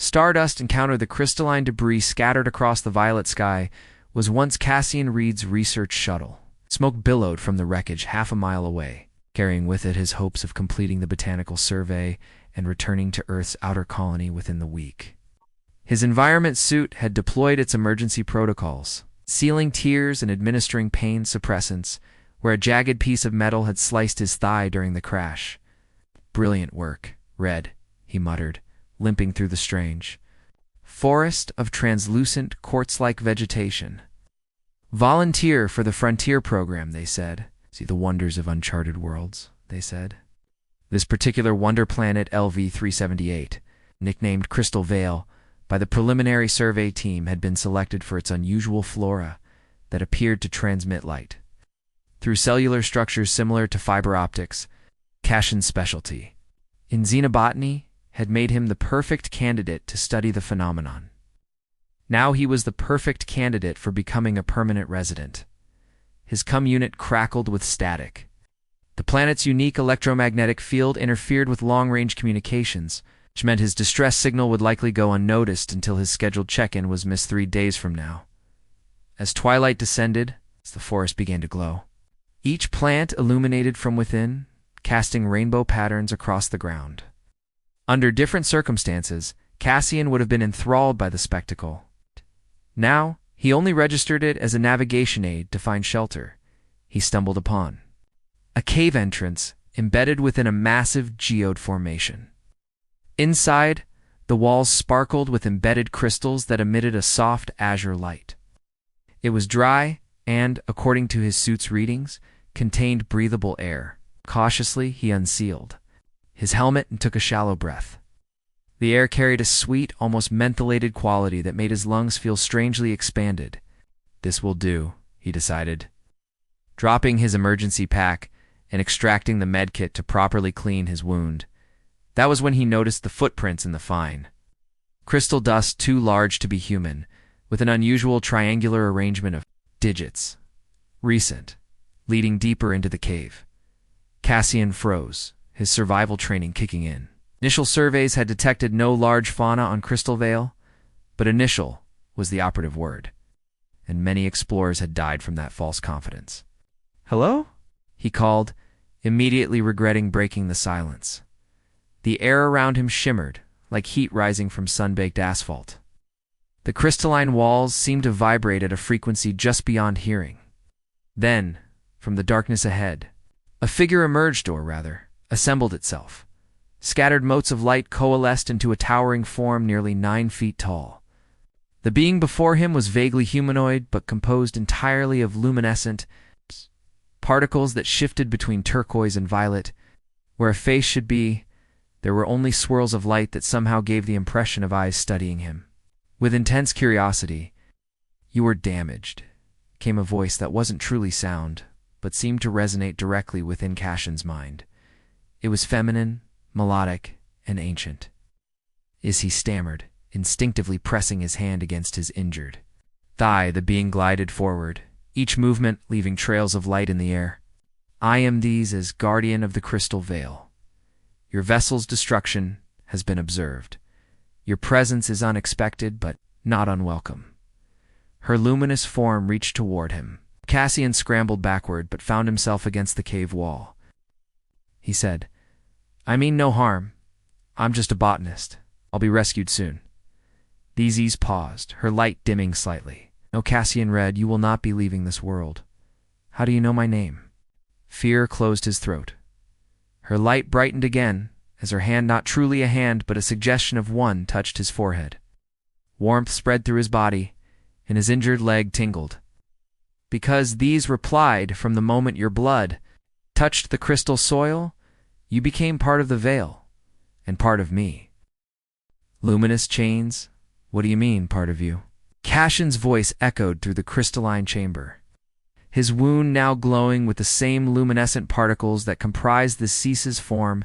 Stardust encountered the crystalline debris scattered across the violet sky was once Cassian Reed's research shuttle. Smoke billowed from the wreckage half a mile away, carrying with it his hopes of completing the botanical survey and returning to Earth's outer colony within the week. His environment suit had deployed its emergency protocols, sealing tears and administering pain suppressants where a jagged piece of metal had sliced his thigh during the crash. "Brilliant work, Red," he muttered, limping through the strange forest of translucent, quartz-like vegetation. "Volunteer for the Frontier program," they said. "See the wonders of uncharted worlds," they said. This particular wonder planet, LV-378, nicknamed Crystal Vale by the preliminary survey team, had been selected for its unusual flora that appeared to transmit light through cellular structures similar to fiber optics. Cassian's specialty in xenobotany had made him the perfect candidate to study the phenomenon. Now he was the perfect candidate for becoming a permanent resident. His unit crackled with static. The planet's unique electromagnetic field interfered with long-range communications, which meant his distress signal would likely go unnoticed until his scheduled check-in was missed 3 days from now. As twilight descended, as the forest began to glow, each plant illuminated from within, casting rainbow patterns across the ground. Under different circumstances, Cassian would have been enthralled by the spectacle. Now, he only registered it as a navigation aid to find shelter. He stumbled upon a cave entrance embedded within a massive geode formation. Inside, the walls sparkled with embedded crystals that emitted a soft azure light. It was dry and, according to his suit's readings, contained breathable air. Cautiously, he unsealed his helmet and took a shallow breath. The air carried a sweet, almost mentholated quality that made his lungs feel strangely expanded. "This will do," he decided. Dropping his emergency pack and extracting the medkit to properly clean his wound, that was when he noticed the footprints in the fine crystal dust too large to be human, with an unusual triangular arrangement of digits. Recent, leading deeper into the cave. Cassian froze, his survival training kicking in. Initial surveys had detected no large fauna on Crystal Vale, but initial was the operative word, and many explorers had died from that false confidence. "Hello?" he called, immediately regretting breaking the silence. The air around him shimmered, like heat rising from sun-baked asphalt. The crystalline walls seemed to vibrate at a frequency just beyond hearing. Then, from the darkness ahead, a figure emerged, or rather, assembled itself. Scattered motes of light coalesced into a towering form nearly 9 feet tall. The being before him was vaguely humanoid, but composed entirely of luminescent particles that shifted between turquoise and violet. Where a face should be, there were only swirls of light that somehow gave the impression of eyes studying him. With intense curiosity, "You were damaged," came a voice that wasn't truly sound, but seemed to resonate directly within Cassian's mind. It was feminine, melodic, and ancient. He stammered, instinctively pressing his hand against his injured thigh. The being glided forward, each movement leaving trails of light in the air. "I am these as guardian of the Crystal Vale. Your vessel's destruction has been observed. Your presence is unexpected, but not unwelcome." Her luminous form reached toward him. Cassian scrambled backward, but found himself against the cave wall. He said, "I mean no harm. I'm just a botanist. I'll be rescued soon." These paused, her light dimming slightly. "No, Cassian Red, you will not be leaving this world. How do you know my name?" Fear closed his throat. Her light brightened again, as her hand, not truly a hand, but a suggestion of one, touched his forehead. Warmth spread through his body, and his injured leg tingled. "Because these replied, from the moment your blood touched the crystal soil, you became part of the veil, and part of me." "Luminous chains? What do you mean, part of you?" Cassian's voice echoed through the crystalline chamber, his wound now glowing with the same luminescent particles that comprised the Cease's form.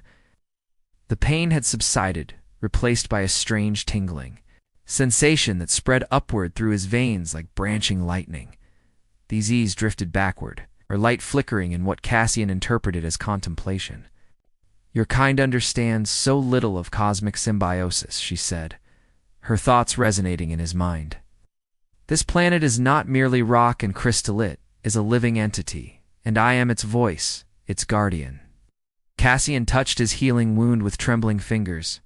The pain had subsided, replaced by a strange tingling sensation that spread upward through his veins like branching lightning. These drifted backward, her light flickering in what Cassian interpreted as contemplation. "Your kind understands so little of cosmic symbiosis," she said, her thoughts resonating in his mind. This planet is not merely rock and crystal, it is a living entity, and I am its voice, its guardian. Cassian touched his healing wound with trembling fingers.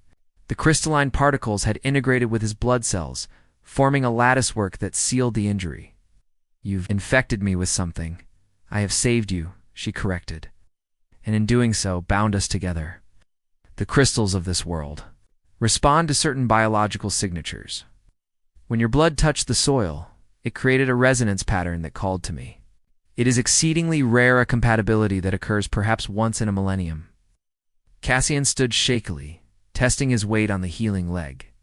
The crystalline particles had integrated with his blood cells, forming a latticework that sealed the injury. You've infected me with something. I have saved you, she corrected, and in doing so, bound us together. The crystals of this world respond to certain biological signatures. When your blood touched the soil, it created a resonance pattern that called to me. It is exceedingly rare a compatibility that occurs perhaps once in a millennium. Cassian stood shakily, testing his weight on the healing leg.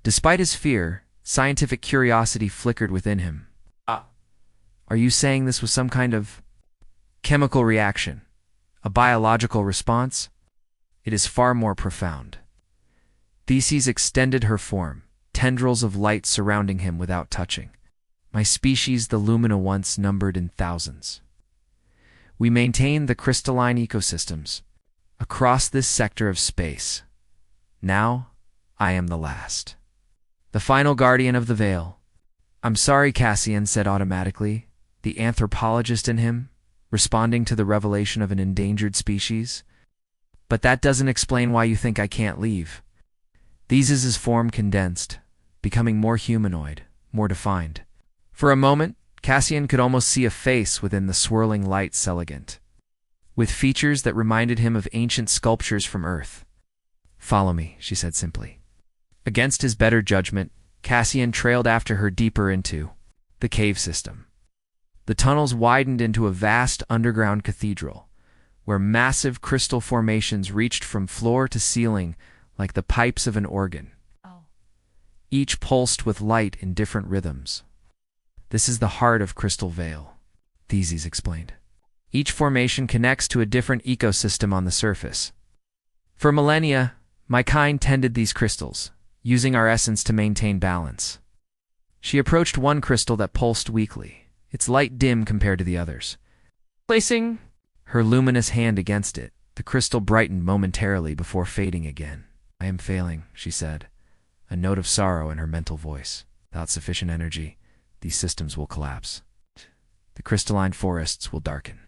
Despite his fear, scientific curiosity flickered within him. Are you saying this was some kind of chemical reaction? A biological response? It is far more profound. Theses extended her form, tendrils of light surrounding him without touching. My species, the Lumina, once numbered in thousands. We maintain the crystalline ecosystems across this sector of space. Now, I am the last. The final guardian of the veil. I'm sorry, Cassian said automatically, the anthropologist in him, responding to the revelation of an endangered species. But that doesn't explain why you think I can't leave. These's form condensed, becoming more humanoid, more defined. For a moment, Cassian could almost see a face within the swirling light celegant, with features that reminded him of ancient sculptures from Earth. Follow me, she said simply. Against his better judgment, Cassian trailed after her deeper into the cave system. The tunnels widened into a vast underground cathedral, where massive crystal formations reached from floor to ceiling like the pipes of an organ. Each pulsed with light in different rhythms. This is the heart of Crystal Vale, Theses explained. Each formation connects to a different ecosystem on the surface. For millennia, my kind tended these crystals, using our essence to maintain balance. She approached one crystal that pulsed weakly, its light dim compared to the others. Placing her luminous hand against it, the crystal brightened momentarily before fading again. I am failing, she said, a note of sorrow in her mental voice. Without sufficient energy, these systems will collapse. The crystalline forests will darken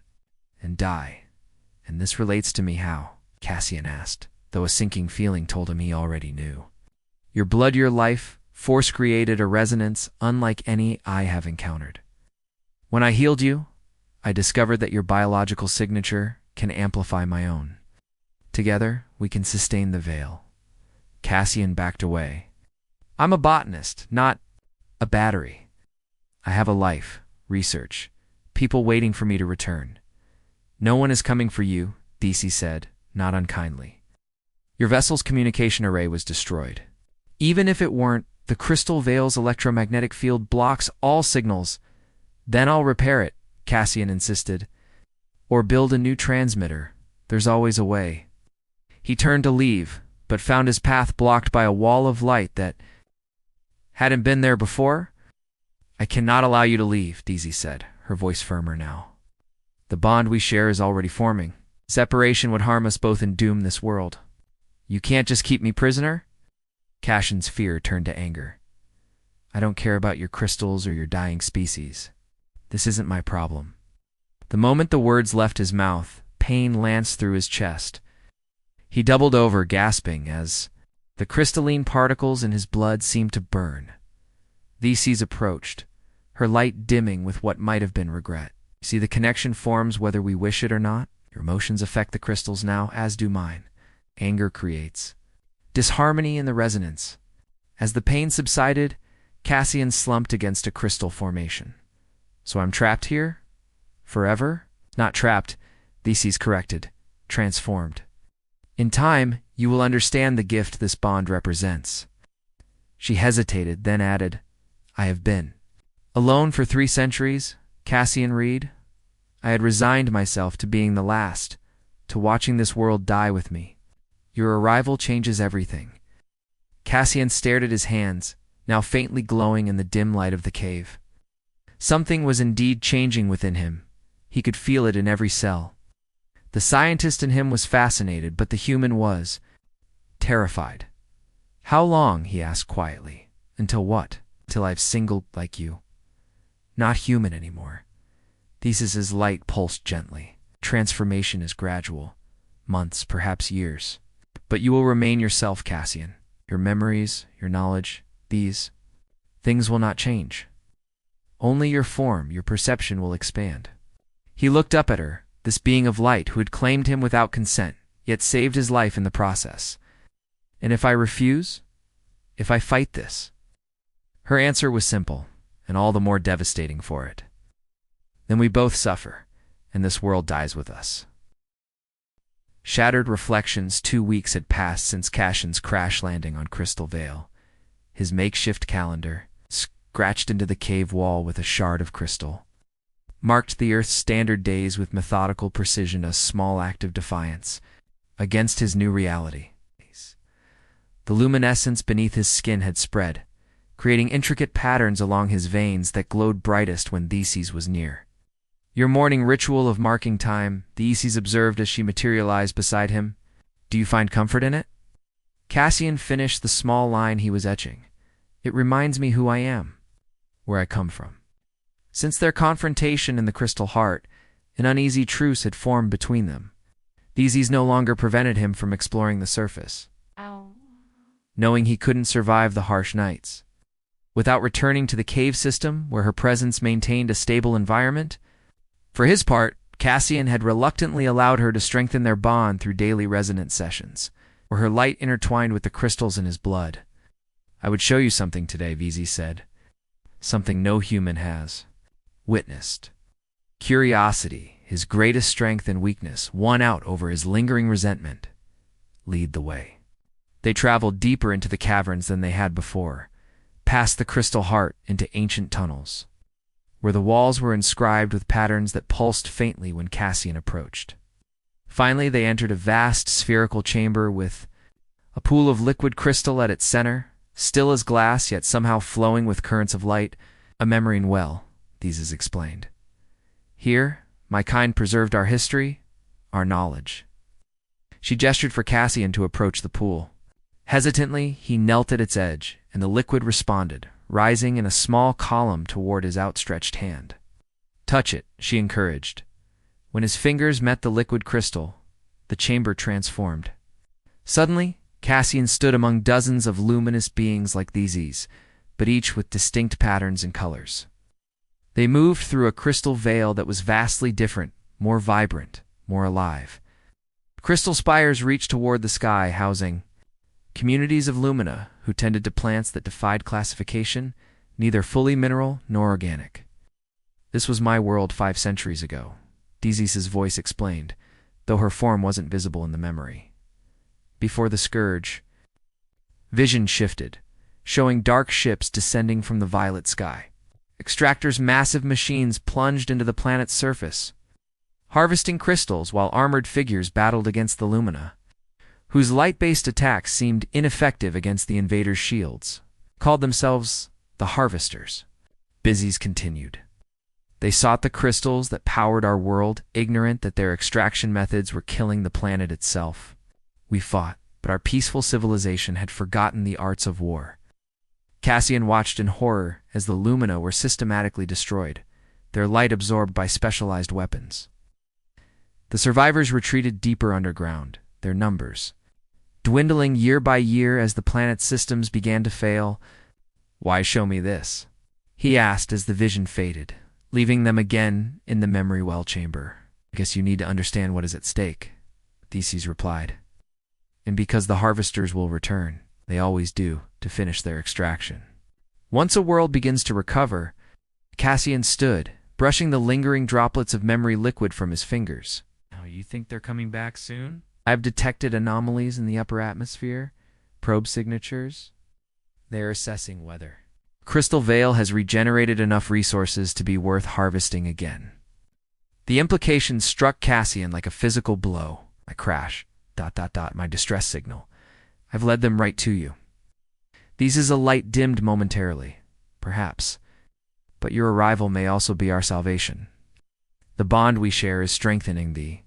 and die. And this relates to me how? Cassian asked, though a sinking feeling told him he already knew. Your blood, your life, force created a resonance unlike any I have encountered. When I healed you, I discovered that your biological signature can amplify my own. Together, we can sustain the veil. Cassian backed away. I'm a botanist, not a battery. I have a life, research, people waiting for me to return. No one is coming for you, Theses said, not unkindly. Your vessel's communication array was destroyed. Even if it weren't, the Crystal Vale's electromagnetic field blocks all signals. Then I'll repair it, Cassian insisted. Or build a new transmitter. There's always a way. He turned to leave, but found his path blocked by a wall of light that hadn't been there before. I cannot allow you to leave, Theses said, her voice firmer now. The bond we share is already forming. Separation would harm us both and doom this world. You can't just keep me prisoner? Cassian's fear turned to anger. I don't care about your crystals or your dying species. This isn't my problem. The moment the words left his mouth, pain lanced through his chest. He doubled over, gasping, as the crystalline particles in his blood seemed to burn. Theses approached, her light dimming with what might have been regret. See, the connection forms whether we wish it or not. Your emotions affect the crystals now, as do mine. Anger creates disharmony in the resonance. As the pain subsided, Cassian slumped against a crystal formation. So I'm trapped here? Forever? Not trapped, Theses corrected. Transformed. In time, you will understand the gift this bond represents. She hesitated, then added, I have been alone for 3 centuries, Cassian Reed. I had resigned myself to being the last, to watching this world die with me. Your arrival changes everything. Cassian stared at his hands, now faintly glowing in the dim light of the cave. Something was indeed changing within him. He could feel it in every cell. The scientist in him was fascinated, but the human was terrified. How long? He asked quietly. Until what? Till I've singled like you. Not human anymore. Thesis's light pulsed gently. Transformation is gradual. Months, perhaps years. But you will remain yourself, Cassian. Your memories, your knowledge, these things will not change. Only your form, your perception will expand. He looked up at her, this being of light who had claimed him without consent, yet saved his life in the process. And if I refuse? If I fight this? Her answer was simple, and all the more devastating for it. Then we both suffer, and this world dies with us. Shattered reflections. 2 weeks had passed since Cassian's crash landing on Crystal Vale. His makeshift calendar, scratched into the cave wall with a shard of crystal, marked the Earth's standard days with methodical precision, a small act of defiance against his new reality. The luminescence beneath his skin had spread, creating intricate patterns along his veins that glowed brightest when Theses was near. Your morning ritual of marking time, Theses observed as she materialized beside him. Do you find comfort in it? Cassian finished the small line he was etching. It reminds me who I am, where I come from. Since their confrontation in the Crystal Heart, an uneasy truce had formed between them. Theses no longer prevented him from exploring the surface, knowing he couldn't survive the harsh nights. Without returning to the cave system, where her presence maintained a stable environment, for his part, Cassian had reluctantly allowed her to strengthen their bond through daily resonance sessions, where her light intertwined with the crystals in his blood. I would show you something today, Theses said. Something no human has witnessed. Curiosity, his greatest strength and weakness, won out over his lingering resentment. Lead the way. They traveled deeper into the caverns than they had before, past the Crystal Heart into ancient tunnels, where the walls were inscribed with patterns that pulsed faintly when Cassian approached. Finally, they entered a vast spherical chamber with a pool of liquid crystal at its center, still as glass yet somehow flowing with currents of light. A memorine well, Theses explained. Here, my kind preserved our history, our knowledge. She gestured for Cassian to approach the pool. Hesitantly, he knelt at its edge, and the liquid responded, rising in a small column toward his outstretched hand. Touch it, she encouraged. When his fingers met the liquid crystal, the chamber transformed. Suddenly, Cassian stood among dozens of luminous beings like Theses, but each with distinct patterns and colors. They moved through a crystal veil that was vastly different, more vibrant, more alive. Crystal spires reached toward the sky, housing communities of lumina who tended to plants that defied classification, neither fully mineral nor organic. This was my world 5 centuries ago, Theses's voice explained, though her form wasn't visible in the memory. Before the scourge, vision shifted, showing dark ships descending from the violet sky. Extractors' massive machines plunged into the planet's surface, harvesting crystals while armored figures battled against the lumina, whose light-based attacks seemed ineffective against the invaders' shields, called themselves the Harvesters. Busys continued. They sought the crystals that powered our world, ignorant that their extraction methods were killing the planet itself. We fought, but our peaceful civilization had forgotten the arts of war. Cassian watched in horror as the lumina were systematically destroyed, their light absorbed by specialized weapons. The survivors retreated deeper underground, their numbers dwindling year by year as the planet's systems began to fail. Why show me this? He asked as the vision faded, leaving them again in the memory well chamber. I guess you need to understand what is at stake, Theses replied. And because the Harvesters will return, they always do, to finish their extraction. Once a world begins to recover, Cassian stood, brushing the lingering droplets of memory liquid from his fingers. Now, you think they're coming back soon? I've detected anomalies in the upper atmosphere, probe signatures. They are assessing whether Crystal Vale has regenerated enough resources to be worth harvesting again. The implication struck Cassian like a physical blow. My crash, ... my distress signal. I've led them right to you. These's light dimmed momentarily, perhaps, but your arrival may also be our salvation. The bond we share is strengthening the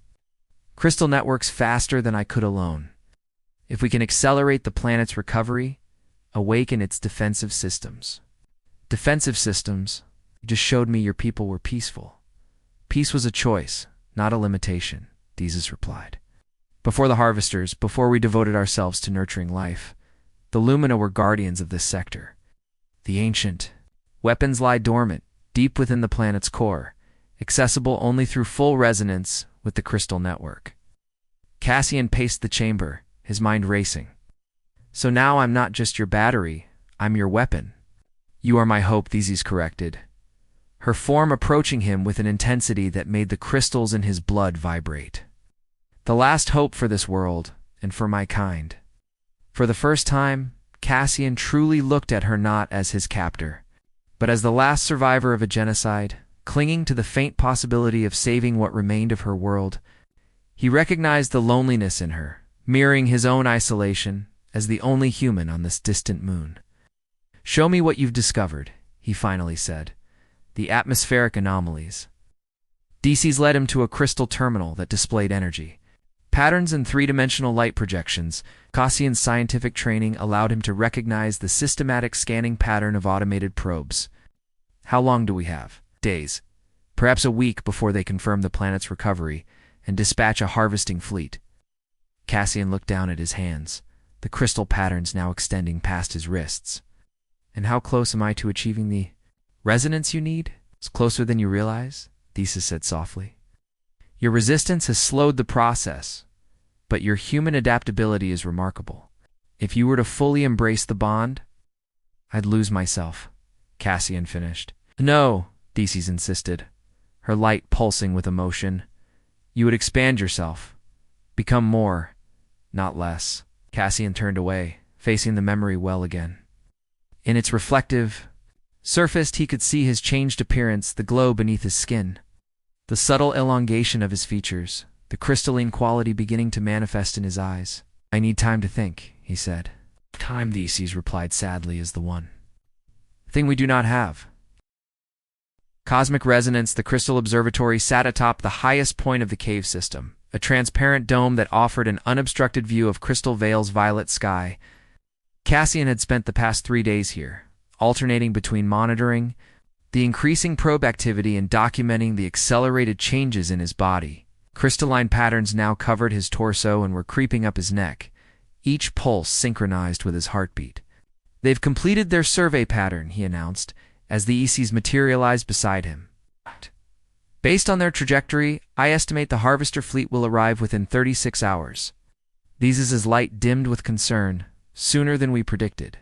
crystal networks faster than I could alone. If we can accelerate the planet's recovery, awaken its defensive systems. Defensive systems? You just showed me your people were peaceful. Peace was a choice, not a limitation, Theseus replied. Before the harvesters, before we devoted ourselves to nurturing life, the Lumina were guardians of this sector. The ancient weapons lie dormant, deep within the planet's core, accessible only through full resonance with the crystal network. Cassian paced the chamber, his mind racing. So now I'm not just your battery, I'm your weapon. You are my hope, Theseus corrected, her form approaching him with an intensity that made the crystals in his blood vibrate. The last hope for this world, and for my kind. For the first time, Cassian truly looked at her not as his captor, but as the last survivor of a genocide, clinging to the faint possibility of saving what remained of her world. He recognized the loneliness in her, mirroring his own isolation as the only human on this distant moon. Show me what you've discovered, he finally said. The atmospheric anomalies. Theseus led him to a crystal terminal that displayed energy. Patterns in three-dimensional light projections. Cassian's scientific training allowed him to recognize the systematic scanning pattern of automated probes. How long do we have? Days. Perhaps a week before they confirm the planet's recovery and dispatch a harvesting fleet. Cassian looked down at his hands, the crystal patterns now extending past his wrists. And how close am I to achieving the resonance you need? It's closer than you realize, Theseus said softly. Your resistance has slowed the process, but your human adaptability is remarkable. If you were to fully embrace the bond, I'd lose myself, Cassian finished. No, Theseus insisted, her light pulsing with emotion. You would expand yourself, become more, not less. Cassian turned away, facing the memory well again. In its reflective surface, he could see his changed appearance, the glow beneath his skin, the subtle elongation of his features, the crystalline quality beginning to manifest in his eyes. I need time to think, he said. Time, Theseus replied sadly, is the one thing we do not have. Cosmic resonance. The crystal observatory sat atop the highest point of the cave system, a transparent dome that offered an unobstructed view of Crystal Vale's violet sky. Cassian had spent the past 3 days here, alternating between monitoring the increasing probe activity and documenting the accelerated changes in his body. Crystalline patterns now covered his torso and were creeping up his neck, each pulse synchronized with his heartbeat. They've completed their survey pattern, he announced, as the ECs materialized beside him. Based on their trajectory, I estimate the harvester fleet will arrive within 36 hours. Theseus's light dimmed with concern, sooner than we predicted.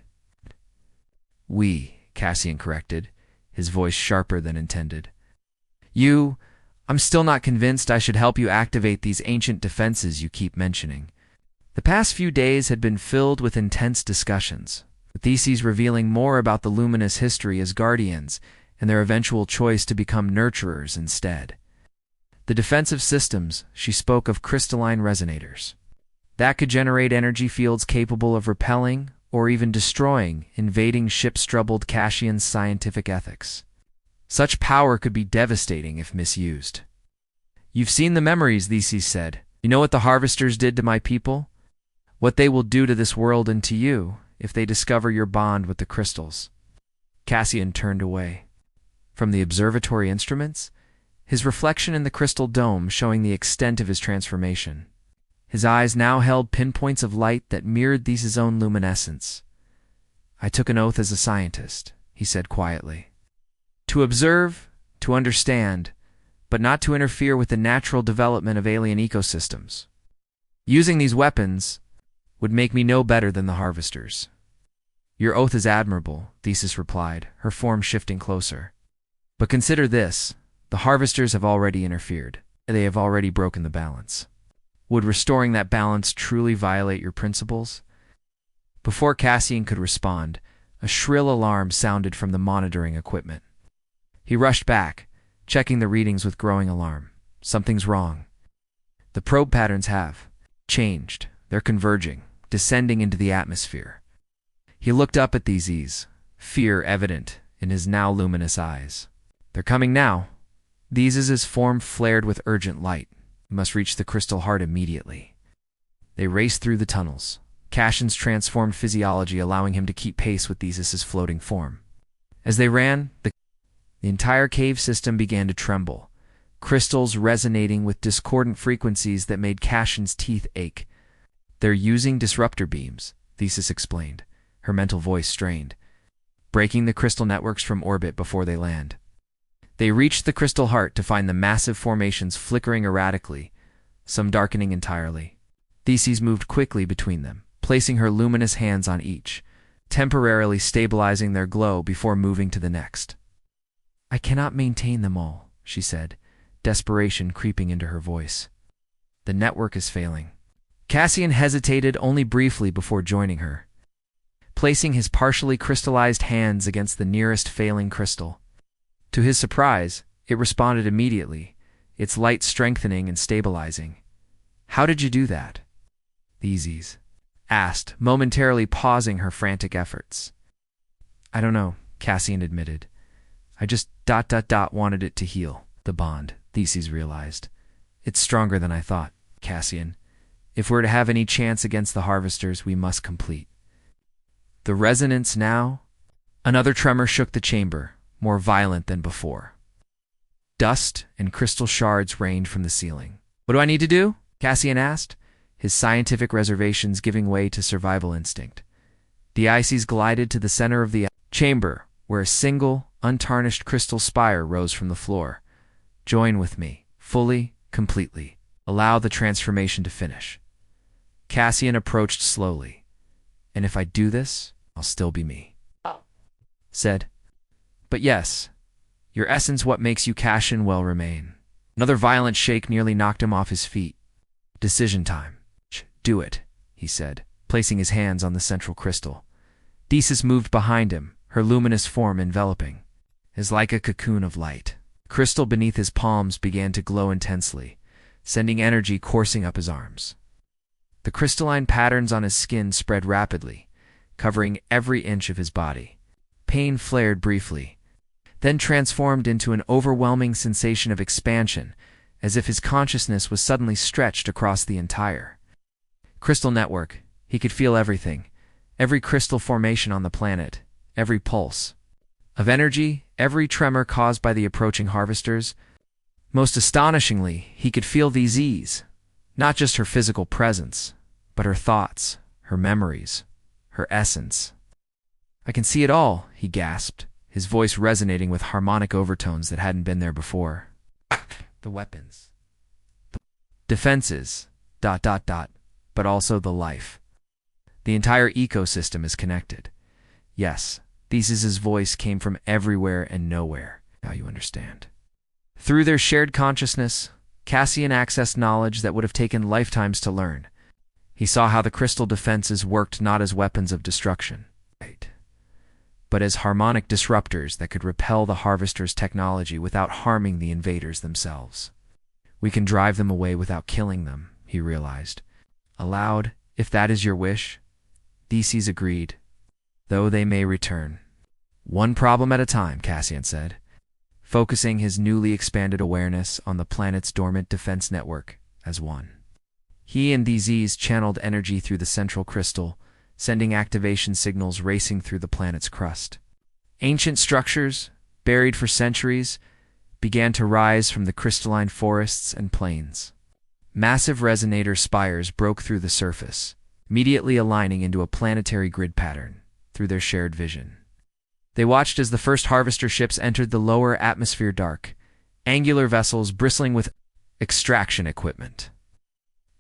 We, Cassian corrected, his voice sharper than intended. I'm still not convinced I should help you activate these ancient defenses you keep mentioning. The past few days had been filled with intense discussions, with Theseus revealing more about the luminous history as guardians and their eventual choice to become nurturers instead. The defensive systems, she spoke of crystalline resonators. That could generate energy fields capable of repelling or even destroying invading ships, troubled Cassian's scientific ethics. Such power could be devastating if misused. You've seen the memories, Theseus said. You know what the harvesters did to my people? What they will do to this world and to you if they discover your bond with the crystals. Cassian turned away. From the observatory instruments, his reflection in the crystal dome showing the extent of his transformation. His eyes now held pinpoints of light that mirrored Theseus' own luminescence. I took an oath as a scientist, he said quietly. To observe, to understand, but not to interfere with the natural development of alien ecosystems. Using these weapons would make me no better than the harvesters. Your oath is admirable, Theseus replied, her form shifting closer. But consider this, the harvesters have already interfered. They have already broken the balance. Would restoring that balance truly violate your principles? Before Cassian could respond, a shrill alarm sounded from the monitoring equipment. He rushed back, checking the readings with growing alarm. Something's wrong. The probe patterns have changed. They're converging, descending into the atmosphere. He looked up at Theseus, fear evident in his now luminous eyes. They're coming now. Theseus's form flared with urgent light. We must reach the crystal heart immediately. They raced through the tunnels, Cassian's transformed physiology allowing him to keep pace with Thesis's floating form. As they ran, the entire cave system began to tremble, crystals resonating with discordant frequencies that made Cassian's teeth ache. "They're using disruptor beams," Thesis explained, her mental voice strained, breaking the crystal networks from orbit before they land. They reached the crystal heart to find the massive formations flickering erratically, some darkening entirely. Thesis moved quickly between them, placing her luminous hands on each, temporarily stabilizing their glow before moving to the next. "I cannot maintain them all," she said, desperation creeping into her voice. "The network is failing." Cassian hesitated only briefly before joining her, placing his partially crystallized hands against the nearest failing crystal. To his surprise, it responded immediately, its light strengthening and stabilizing. "How did you do that?" Thesis asked, momentarily pausing her frantic efforts. "I don't know," Cassian admitted. "I just wanted it to heal the bond," Thesis realized. "It's stronger than I thought, Cassian. If we're to have any chance against the Harvesters, we must complete." The resonance now? Another tremor shook the chamber, more violent than before. Dust and crystal shards rained from the ceiling. "What do I need to do?" Cassian asked, his scientific reservations giving way to survival instinct. The Ices glided to the center of the chamber, where a single, untarnished crystal spire rose from the floor. "Join with me, fully, completely. Allow the transformation to finish." Cassian approached slowly. "And if I do this, I'll still be me," said. "But yes, your essence, what makes you Cassian, will remain." Another violent shake nearly knocked him off his feet. "Decision time. Do it," he said, placing his hands on the central crystal. Thesis moved behind him, her luminous form enveloping. As like a cocoon of light, the crystal beneath his palms began to glow intensely, sending energy coursing up his arms. The crystalline patterns on his skin spread rapidly, covering every inch of his body. Pain flared briefly, then transformed into an overwhelming sensation of expansion, as if his consciousness was suddenly stretched across the entire crystal network. He could feel everything, every crystal formation on the planet, every pulse of energy, every tremor caused by the approaching Harvesters. Most astonishingly, he could feel these ease, not just her physical presence, but her thoughts, her memories, her essence. "I can see it all," he gasped, his voice resonating with harmonic overtones that hadn't been there before. "The weapons, the defenses, but also the life. The entire ecosystem is connected." Yes, Thesis's voice came from everywhere and nowhere. "Now you understand." Through their shared consciousness, Cassian accessed knowledge that would have taken lifetimes to learn. He saw how the crystal defenses worked not as weapons of destruction, but as harmonic disruptors that could repel the Harvesters' technology without harming the invaders themselves. "We can drive them away without killing them," he realized. Aloud, "If that is your wish," Thesis agreed, "though they may return." "One problem at a time," Cassian said, focusing his newly expanded awareness on the planet's dormant defense network as one. He and Thesis channeled energy through the central crystal, sending activation signals racing through the planet's crust. Ancient structures, buried for centuries, began to rise from the crystalline forests and plains. Massive resonator spires broke through the surface, immediately aligning into a planetary grid pattern through their shared vision. They watched as the first Harvester ships entered the lower atmosphere dark, angular vessels bristling with extraction equipment.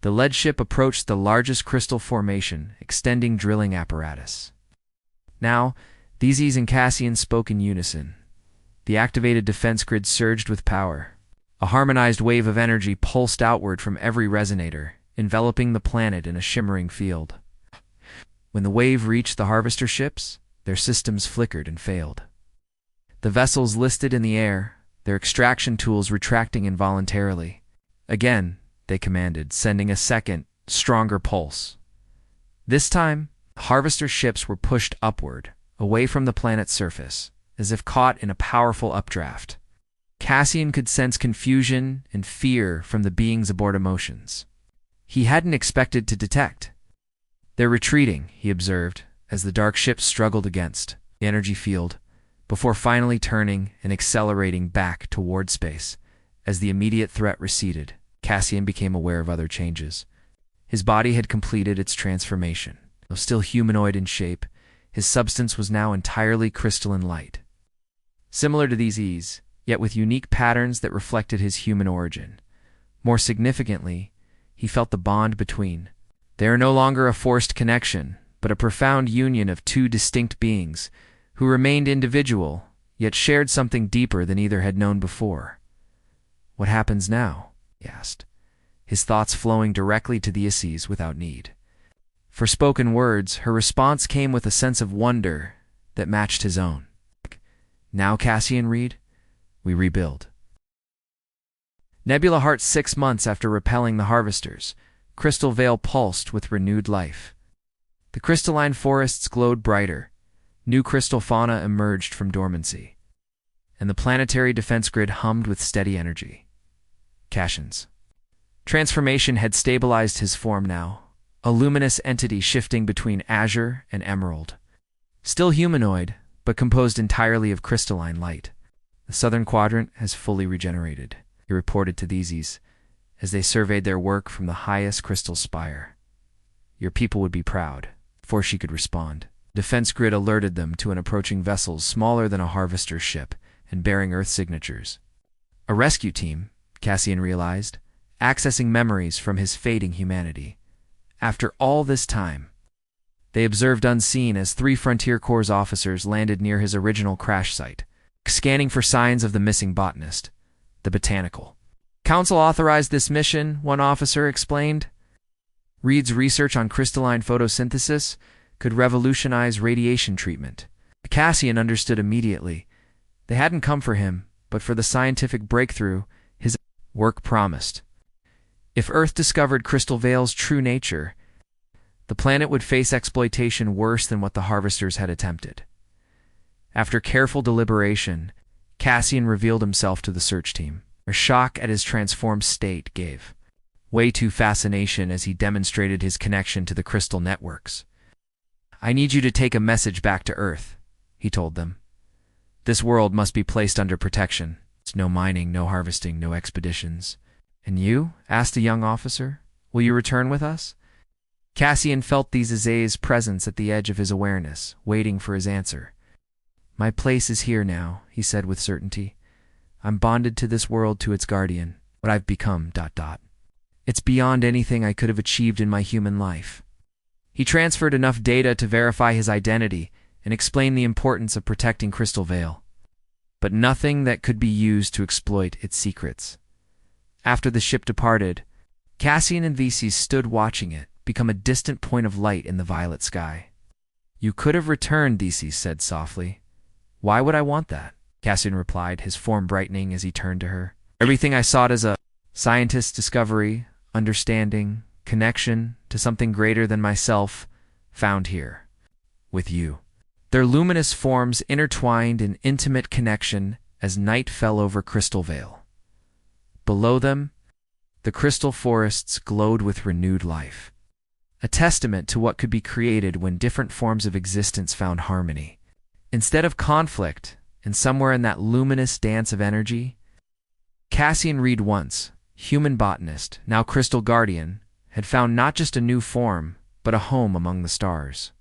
The lead ship approached the largest crystal formation, extending drilling apparatus. Now, Thesis and Cassian spoke in unison. The activated defense grid surged with power. A harmonized wave of energy pulsed outward from every resonator, enveloping the planet in a shimmering field. When the wave reached the Harvester ships, their systems flickered and failed. The vessels listed in the air, their extraction tools retracting involuntarily. "Again," they commanded, sending a second, stronger pulse. This time, Harvester ships were pushed upward, away from the planet's surface, as if caught in a powerful updraft. Cassian could sense confusion and fear from the beings aboard emotions he hadn't expected to detect. They're retreating, he observed, as the dark ship struggled against the energy field, before finally turning and accelerating back toward space. As the immediate threat receded, Cassian became aware of other changes. His body had completed its transformation. Though still humanoid in shape, his substance was now entirely crystalline light. Similar to these, yet with unique patterns that reflected his human origin. More significantly, he felt the bond between. They are no longer a forced connection, but a profound union of two distinct beings who remained individual, yet shared something deeper than either had known before. What happens now? He asked, his thoughts flowing directly to the Isses without need. For spoken words, her response came with a sense of wonder that matched his own. Now, Cassian Reed, we rebuild. Nebula Heart 6 months after repelling the Harvesters, Crystal Vale pulsed with renewed life. The crystalline forests glowed brighter, new crystal fauna emerged from dormancy, and the planetary defense grid hummed with steady energy. Cassian's transformation had stabilized his form now, a luminous entity shifting between azure and emerald. Still humanoid, but composed entirely of crystalline light. The southern quadrant has fully regenerated, he reported to these as they surveyed their work from the highest crystal spire. Your people would be proud. Before she could respond, defense grid alerted them to an approaching vessel smaller than a harvester's ship and bearing Earth signatures. A rescue team, Cassian realized, accessing memories from his fading humanity. After all this time, they observed unseen as 3 Frontier Corps officers landed near his original crash site, scanning for signs of the missing botanist, the botanical. Council authorized this mission, one officer explained. Reed's research on crystalline photosynthesis could revolutionize radiation treatment. Cassian understood immediately. They hadn't come for him, but for the scientific breakthrough his work promised. If Earth discovered Crystal Vale's true nature, the planet would face exploitation worse than what the Harvesters had attempted. After careful deliberation, Cassian revealed himself to the search team. A shock at his transformed state gave way to fascination as he demonstrated his connection to the crystal networks. I need you to take a message back to Earth, he told them. This world must be placed under protection. It's no mining, no harvesting, no expeditions. And you? Asked a young officer. Will you return with us? Cassian felt Theseus's presence at the edge of his awareness, waiting for his answer. My place is here now, he said with certainty. I'm bonded to this world, to its guardian, what I've become, ... It's beyond anything I could have achieved in my human life. He transferred enough data to verify his identity and explain the importance of protecting Crystal Vale, but nothing that could be used to exploit its secrets. After the ship departed, Cassian and Theseus stood watching it become a distant point of light in the violet sky. You could have returned, Theseus said softly. Why would I want that? Cassian replied, his form brightening as he turned to her. Everything I sought as a scientist's discovery, understanding, connection to something greater than myself, found here, with you. Their luminous forms intertwined in intimate connection as night fell over Crystal Vale. Below them, the crystal forests glowed with renewed life, a testament to what could be created when different forms of existence found harmony. Instead of conflict, and somewhere in that luminous dance of energy, Cassian Reed, once human botanist, now crystal guardian, had found not just a new form, but a home among the stars.